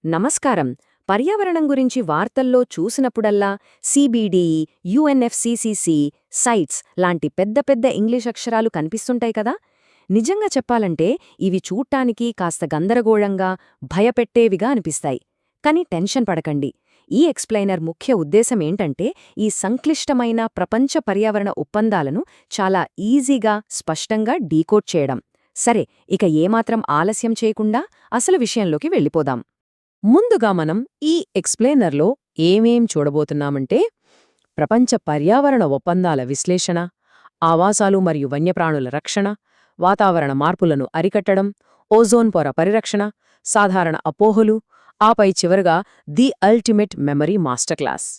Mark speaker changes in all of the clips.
Speaker 1: నమస్కారం. పర్యావరణం గురించి వార్తల్లో చూసినప్పుడల్లా సిబిడిఇ, యుఎన్ఎఫ్సిసిసి, సైట్స్ లాంటి పెద్ద పెద్ద ఇంగ్లీష్ అక్షరాలు కనిపిస్తుంటాయి కదా. నిజంగా చెప్పాలంటే ఇవి చూడ్డానికి కాస్త గందరగోళంగా, భయపెట్టేవిగా అనిపిస్తాయి. కానీ టెన్షన్ పడకండి. ఈ ఎక్స్ప్లెయినర్ ముఖ్య ఉద్దేశమేంటంటే ఈ సంక్లిష్టమైన ప్రపంచ పర్యావరణ ఒప్పందాలను చాలా ఈజీగా, స్పష్టంగా డీకోడ్ చేయడం. సరే, ఇక ఏమాత్రం ఆలస్యం చేయకుండా అసలు విషయంలోకి వెళ్ళిపోదాం. ముందుగా మనం ఈ ఎక్స్ప్లెయినర్లో ఏమేం చూడబోతున్నామంటే ప్రపంచ పర్యావరణ ఒప్పందాల విశ్లేషణ, ఆవాసాలు మరియు వన్యప్రాణుల రక్షణ, వాతావరణ మార్పులను అరికట్టడం, ఓజోన్ పొర పరిరక్షణ, సాధారణ అపోహలు, ఆపై చివరగా the ultimate memory master class.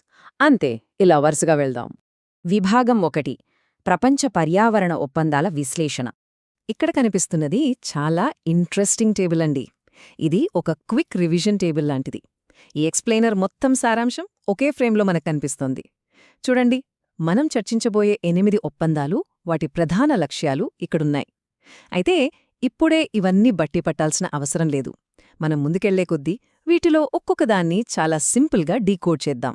Speaker 1: అంతే, ఇలా వరుసగా వెళ్దాం.
Speaker 2: విభాగం 1: ప్రపంచ పర్యావరణ ఒప్పందాల విశ్లేషణ. ఇక్కడ కనిపిస్తున్నది చాలా ఇంట్రెస్టింగ్ టేబుల్ అండి. ఇది ఒక క్విక్ రివిజన్ టేబుల్ లాంటిది. ఈ ఎక్స్ప్లెయినర్ మొత్తం సారాంశం ఒకే ఫ్రేమ్లో మనకు కనిపిస్తోంది. చూడండి, మనం చర్చించబోయే 8 ఒప్పందాలు, వాటి ప్రధాన లక్ష్యాలు ఇక్కడున్నాయి. అయితే ఇప్పుడే ఇవన్నీ బట్టి పట్టాల్సిన అవసరం లేదు. మనం ముందుకెళ్లే కొద్దీ వీటిలో ఒక్కొక్కదాన్ని చాలా సింపుల్గా డీకోడ్ చేద్దాం.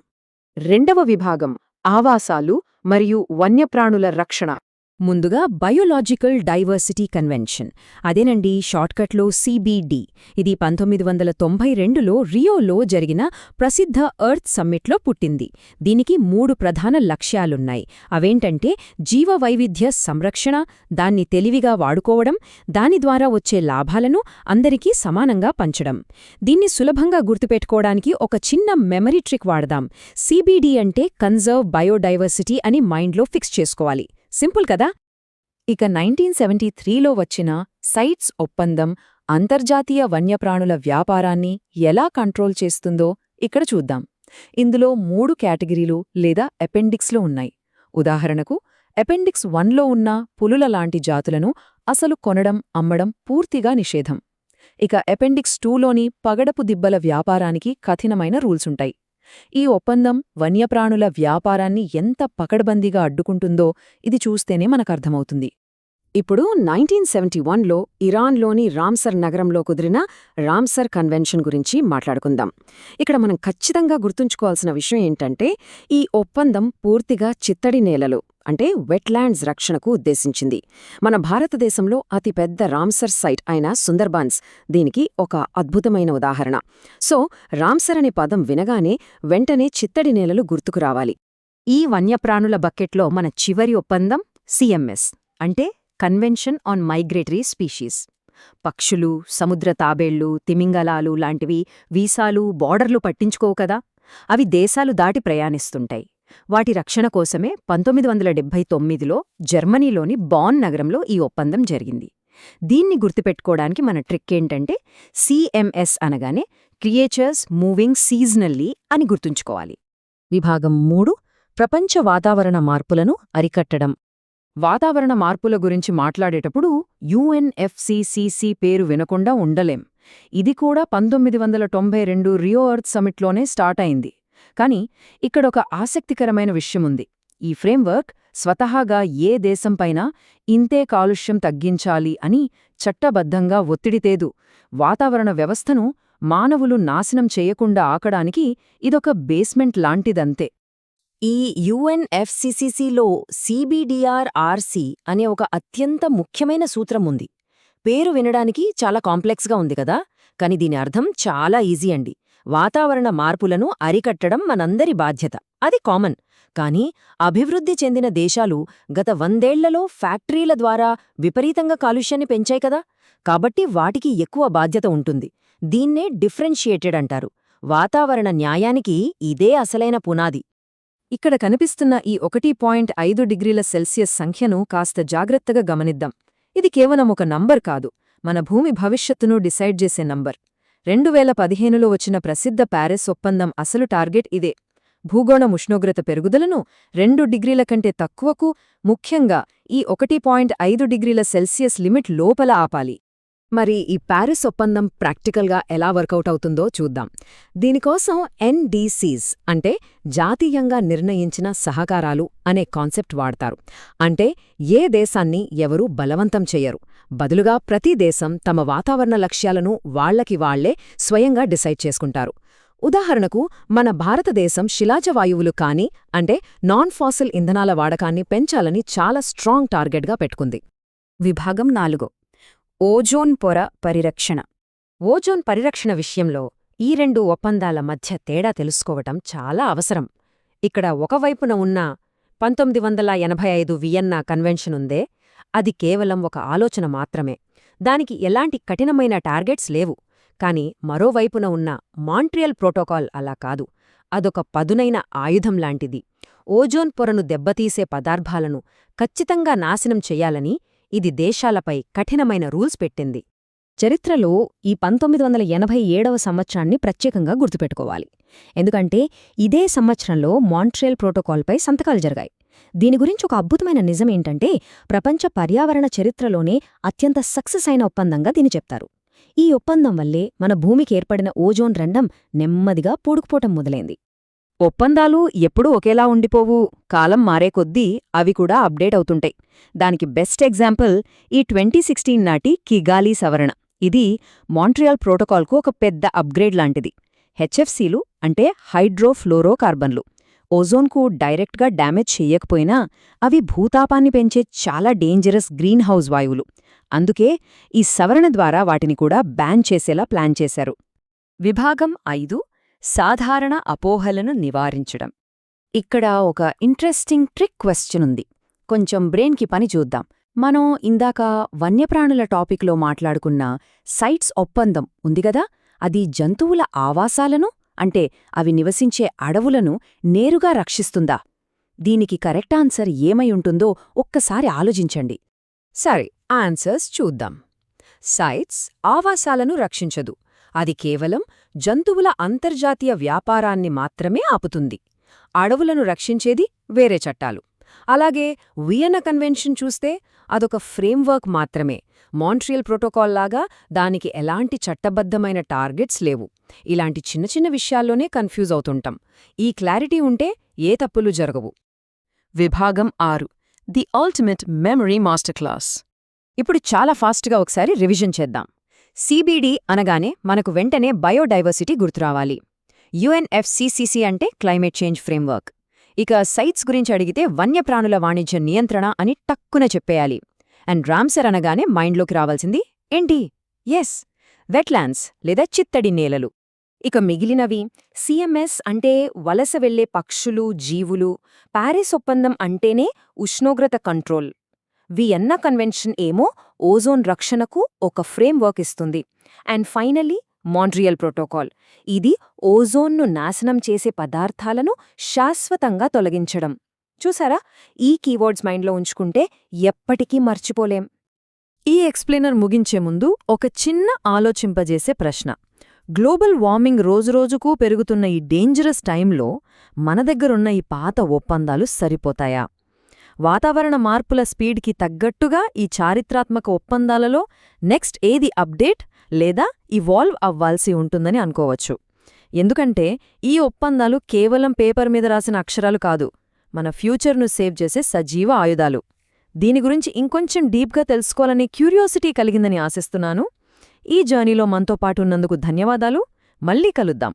Speaker 1: రెండవ విభాగం ఆవాసాలు మరియు వన్యప్రాణుల రక్షణ.
Speaker 2: ముందుగా బయోలాజికల్ డైవర్సిటీ కన్వెన్షన్, అదేనండి షార్ట్కట్లో సిబిడి. ఇది 1992లో రియోలో జరిగిన ప్రసిద్ధ ఎర్త్ సమ్మిట్లో పుట్టింది. దీనికి 3 ప్రధాన లక్ష్యాలున్నాయి. అవేంటంటే జీవవైవిధ్య సంరక్షణ, దాన్ని తెలివిగా వాడుకోవడం, దాని ద్వారా వచ్చే లాభాలను అందరికీ సమానంగా పంచడం. దీన్ని సులభంగా గుర్తుపెట్టుకోవడానికి ఒక చిన్న మెమరీ ట్రిక్ వాడదాం. సిబిడి అంటే కన్జర్వ్ బయోడైవర్సిటీ అని మైండ్లో ఫిక్స్ చేసుకోవాలి. సింపుల్ కదా.
Speaker 1: ఇక 1973లో వచ్చిన సైట్స్ ఒప్పందం అంతర్జాతీయ వన్యప్రాణుల వ్యాపారాన్ని ఎలా కంట్రోల్ చేస్తుందో ఇక్కడ చూద్దాం. ఇందులో 3 కేటగిరీలు లేదా అపెండిక్స్లు ఉన్నాయి. ఉదాహరణకు అపెండిక్స్ 1లో ఉన్న పులుల లాంటి జాతులను అసలు కొనడం, అమ్మడం పూర్తిగా నిషేధం. ఇక అపెండిక్స్ 2లోని పగడపు దిబ్బల వ్యాపారానికి కఠినమైన రూల్సుంటాయి. ఈ ఒప్పందం వన్యప్రాణుల వ్యాపారాన్ని ఎంత పకడ్బందీగా అడ్డుకుంటుందో ఇది చూస్తేనే మనకర్థమవుతుంది. ఇప్పుడు 1971లో ఇరాన్లోని రామ్సర్ నగరంలో కుదిరిన రామ్సర్ కన్వెన్షన్ గురించి మాట్లాడుకుందాం. ఇక్కడ మనం ఖచ్చితంగా గుర్తుంచుకోవాల్సిన విషయం ఏంటంటే ఈ ఒప్పందం పూర్తిగా చిత్తడి నేలలు అంటే వెట్లాండ్స్ రక్షణకు ఉద్దేశించింది. మన భారతదేశంలో అతిపెద్ద రామ్సర్ సైట్ అయిన సుందర్బన్స్ దీనికి ఒక అద్భుతమైన ఉదాహరణ. సో రామ్సర్ అనే పదం వినగానే వెంటనే చిత్తడి నేలలు గుర్తుకు రావాలి.
Speaker 2: ఈ వన్యప్రాణుల బకెట్లో మన చివరి ఒప్పందం సిఎంఎస్ అంటే కన్వెన్షన్ ఆన్ మైగ్రేటరీ స్పీషీస్. పక్షులు, సముద్ర తాబేళ్లు, తిమింగలాలు లాంటివి వీసాలు, బోర్డర్లు పట్టించుకోవు కదా. అవి దేశాలు దాటి ప్రయాణిస్తుంటాయి. వాటి రక్షణ కోసమే 1979లో జర్మనీలోని బాన్ నగరంలో ఈ ఒప్పందం జరిగింది. దీన్ని గుర్తుపెట్టుకోవడానికి మన ట్రిక్కేంటంటే సిఎంఎస్ అనగానే క్రియేచర్స్ మూవింగ్ సీజనల్లీ అని గుర్తుంచుకోవాలి.
Speaker 1: విభాగం 3: ప్రపంచ వాతావరణ మార్పులను అరికట్టడం. వాతావరణ మార్పుల గురించి మాట్లాడేటప్పుడు యుఎన్ఎఫ్సిసిసి పేరు వినకుండా ఉండలేం. ఇది కూడా 1992 రియో ఎర్త్ సమిట్లోనే స్టార్ట్ అయింది. కానీ ఇక్కడొక ఆసక్తికరమైన విషయముంది. ఈ ఫ్రేమ్వర్క్ స్వతహాగా ఏ దేశంపైనా ఇంతే కాలుష్యం తగ్గించాలి అని చట్టబద్ధంగా ఒత్తిడితేదు. వాతావరణ వ్యవస్థను మానవులు నాశనం చేయకుండా ఆకడానికి ఇదొక బేస్మెంట్ లాంటిదంతే.
Speaker 2: ఈ యుఎన్ఎఫ్సిసిసిలో సిబిడిఆర్ఆర్సి అనే ఒక అత్యంత ముఖ్యమైన సూత్రం ఉంది. పేరు వినడానికి చాలా కాంప్లెక్స్గా ఉంది కదా, కాని దీని అర్థం చాలా ఈజీ అండి. వాతావరణ మార్పులను అరికట్టడం మనందరి బాధ్యత, అది కామన్. కానీ అభివృద్ధి చెందిన దేశాలు గత 100 ఏళ్లలో ఫ్యాక్టరీల ద్వారా విపరీతంగా కాలుష్యాన్ని పెంచాయి కదా, కాబట్టి వాటికి ఎక్కువ బాధ్యత ఉంటుంది. దీన్నే డిఫరెన్షియేటెడ్ అంటారు. వాతావరణ న్యాయానికి ఇదే అసలైన పునాది.
Speaker 1: ఇక్కడ కనిపిస్తున్న ఈ 1.5 డిగ్రీల సెల్సియస్ సంఖ్యను కాస్త జాగ్రత్తగా గమనిద్దాం. ఇది కేవలం ఒక నంబర్ కాదు, మన భూమి భవిష్యత్తును డిసైడ్ చేసే నంబర్. 2015లో వచ్చిన ప్రసిద్ధ ప్యారిస్ ఒప్పందం అసలు టార్గెట్ ఇదే. భూగోళం ఉష్ణోగ్రత పెరుగుదలను 2 డిగ్రీల కంటే తక్కువకు, ముఖ్యంగా ఈ 1.5 డిగ్రీల సెల్సియస్ లిమిట్ లోపల ఆపాలి.
Speaker 2: మరి ఈ ప్యారిస్ ఒప్పందం ప్రాక్టికల్గా ఎలా వర్కౌట్ అవుతుందో చూద్దాం. దీనికోసం ఎన్డీసీస్ అంటే జాతీయంగా నిర్ణయించిన సహకారాలు అనే కాన్సెప్ట్ వాడతారు. అంటే ఏ దేశాన్ని ఎవరూ బలవంతం చెయ్యరు. బదులుగా ప్రతి దేశం తమ వాతావరణ లక్ష్యాలను వాళ్లకి వాళ్లే స్వయంగా డిసైడ్ చేసుకుంటారు. ఉదాహరణకు మన భారతదేశం శిలాజ వాయువులు కాని అంటే నాన్ ఫాసిల్ ఇంధనాల వాడకాన్ని పెంచాలని చాలా స్ట్రాంగ్ టార్గెట్గా పెట్టుకుంది.
Speaker 1: విభాగం 4 ఓజోన్ పొర పరిరక్షణ. ఓజోన్ పరిరక్షణ విషయంలో ఈ రెండు ఒప్పందాల మధ్య తేడా తెలుసుకోవటం చాలా అవసరం. ఇక్కడ ఒకవైపున ఉన్న 1985 వియన్నా కన్వెన్షన్ ఉందే, అది కేవలం ఒక ఆలోచన మాత్రమే. దానికి ఎలాంటి కఠినమైన టార్గెట్స్ లేవు. కాని మరోవైపున ఉన్న మాంట్రియల్ ప్రోటోకాల్ అలా కాదు. అదొక పదునైన ఆయుధం లాంటిది. ఓజోన్ పొరను దెబ్బతీసే పదార్థాలను ఖచ్చితంగా నాశనం చెయ్యాలని ఇది దేశాలపై కఠినమైన రూల్స్ పెట్టింది.
Speaker 2: చరిత్రలో ఈ 1987వ సంవత్సరాన్ని ప్రత్యేకంగా గుర్తుపెట్టుకోవాలి. ఎందుకంటే ఇదే సంవత్సరంలో మాంట్రియల్ ప్రోటోకాల్పై సంతకాలు జరిగాయి. దీని గురించి ఒక అద్భుతమైన నిజమేంటంటే ప్రపంచ పర్యావరణ చరిత్రలోనే అత్యంత సక్సెస్ అయిన ఒప్పందంగా దీన్ని చెప్తారు. ఈ ఒప్పందం వల్లే మన భూమికి ఏర్పడిన ఓజోన్ రంధ్రం నెమ్మదిగా పూడుకుపోవటం మొదలైంది.
Speaker 1: ఒప్పందాలు ఎప్పుడూ ఒకేలా ఉండిపోవు. కాలం మారే కొద్దీ అవి కూడా అప్డేట్ అవుతుంటాయి. దానికి బెస్ట్ ఎగ్జాంపుల్ ఈ 2016 నాటి కిగాలీ సవరణ. ఇది మాంట్రియల్ ప్రోటోకాల్కు ఒక పెద్ద అప్గ్రేడ్ లాంటిది. హెచ్ఎఫ్సీలు అంటే హైడ్రోఫ్లోరోకార్బన్లు ఓజోన్కు డైరెక్ట్గా డ్యామేజ్ చెయ్యకపోయినా అవి భూతాపాన్ని పెంచే చాలా డేంజరస్ గ్రీన్ హౌస్ వాయువులు. అందుకే ఈ సవరణ ద్వారా వాటిని కూడా బ్యాన్ చేసేలా ప్లాన్ చేశారు. విభాగం 5 సాధారణ అపోహలను నివారించడం. ఇక్కడ ఒక ఇంట్రెస్టింగ్ ట్రిక్ క్వెశ్చన్ ఉంది. కొంచెం బ్రెయిన్కి పని చూద్దాం. మనం ఇందాక వన్యప్రాణుల టాపిక్లో మాట్లాడుకున్న సైట్స్ ఒప్పందం ఉందిగదా, అది జంతువుల ఆవాసాలను అంటే అవి నివసించే అడవులను నేరుగా రక్షిస్తుందా? దీనికి కరెక్ట్ ఆన్సర్ ఏమై ఉంటుందో ఒక్కసారి ఆలోచించండి. సరే, ఆన్సర్స్ చూద్దాం. సైట్స్ ఆవాసాలను రక్షించదు. అది కేవలం జంతువుల అంతర్జాతీయ వ్యాపారాన్ని మాత్రమే ఆపుతుంది. అడవులను రక్షించేది వేరే చట్టాలు. అలాగే వియన్నా కన్వెన్షన్ చూస్తే అదొక ఫ్రేమ్వర్క్ మాత్రమే. మాంట్రియల్ ప్రోటోకాల్ లాగా దానికి ఎలాంటి చట్టబద్ధమైన టార్గెట్స్ లేవు. ఇలాంటి చిన్న చిన్న విషయాల్లోనే కన్ఫ్యూజ్ అవుతుంటాం. ఈ క్లారిటీ ఉంటే ఏ తప్పులు జరగవు. విభాగం 6 the ultimate memory master class. ఇప్పుడు చాలా ఫాస్ట్గా ఒకసారి రివిజన్ చేద్దాం. సిబిడి అనగానే మనకు వెంటనే బయోడైవర్సిటీ గుర్తురావాలి. యుఎన్ఎఫ్సిసిసి అంటే క్లైమేట్ చేంజ్ ఫ్రేమ్వర్క్. ఇక సైట్స్ గురించి అడిగితే వన్యప్రాణుల వాణిజ్య నియంత్రణ అని టక్కున చెప్పేయాలి. అండ్ రామ్సర్ అనగానే మైండ్లోకి రావాల్సింది ఏంటి? ఎస్, వెట్లాండ్స్ లేదా చిత్తడి నేలలు. ఇక మిగిలినవి సిఎంఎస్ అంటే వలస వెళ్లే పక్షులు, జీవులు. ప్యారిస్ ఒప్పందం అంటేనే ఉష్ణోగ్రత కంట్రోల్. వియన్నా కన్వెన్షన్ ఏమో ఓజోన్ రక్షణకు ఒక ఫ్రేమ్వర్క్ ఇస్తుంది. And finally Montreal protocol. ఇది ఓజోన్ను నాశనం చేసే పదార్థాలను శాశ్వతంగా తొలగించడం. చూసారా, ఈ కీవర్డ్స్ మైండ్లో ఉంచుకుంటే ఎప్పటికీ మర్చిపోలేం. ఈ ఎక్స్ప్లెయినర్ ముగించే ముందు ఒక చిన్న ఆలోచింపజేసే ప్రశ్న. గ్లోబల్ వార్మింగ్ రోజురోజుకూ పెరుగుతున్న ఈ డేంజరస్ టైంలో మన దగ్గరున్న ఈ పాత ఒప్పందాలు సరిపోతాయా? వాతావరణ మార్పుల స్పీడ్కి తగ్గట్టుగా ఈ చారిత్రాత్మక ఒప్పందాలలో నెక్స్ట్ ఏది అప్డేట్ లేదా ఇవాల్వ్ అవ్వాల్సి ఉంటుందని అనుకోవచ్చు. ఎందుకంటే ఈ ఒప్పందాలు కేవలం పేపర్ మీద రాసిన అక్షరాలు కాదు, మన ఫ్యూచర్ను సేవ్ చేసే సజీవ ఆయుధాలు. దీని గురించి ఇంకొంచెం డీప్గా తెలుసుకోవాలనే క్యూరియాసిటీ కలిగిందని ఆశిస్తున్నాను. ఈ జర్నీలో మనతో పాటు ఉన్నందుకు ధన్యవాదాలు. మళ్ళీ కలుద్దాం.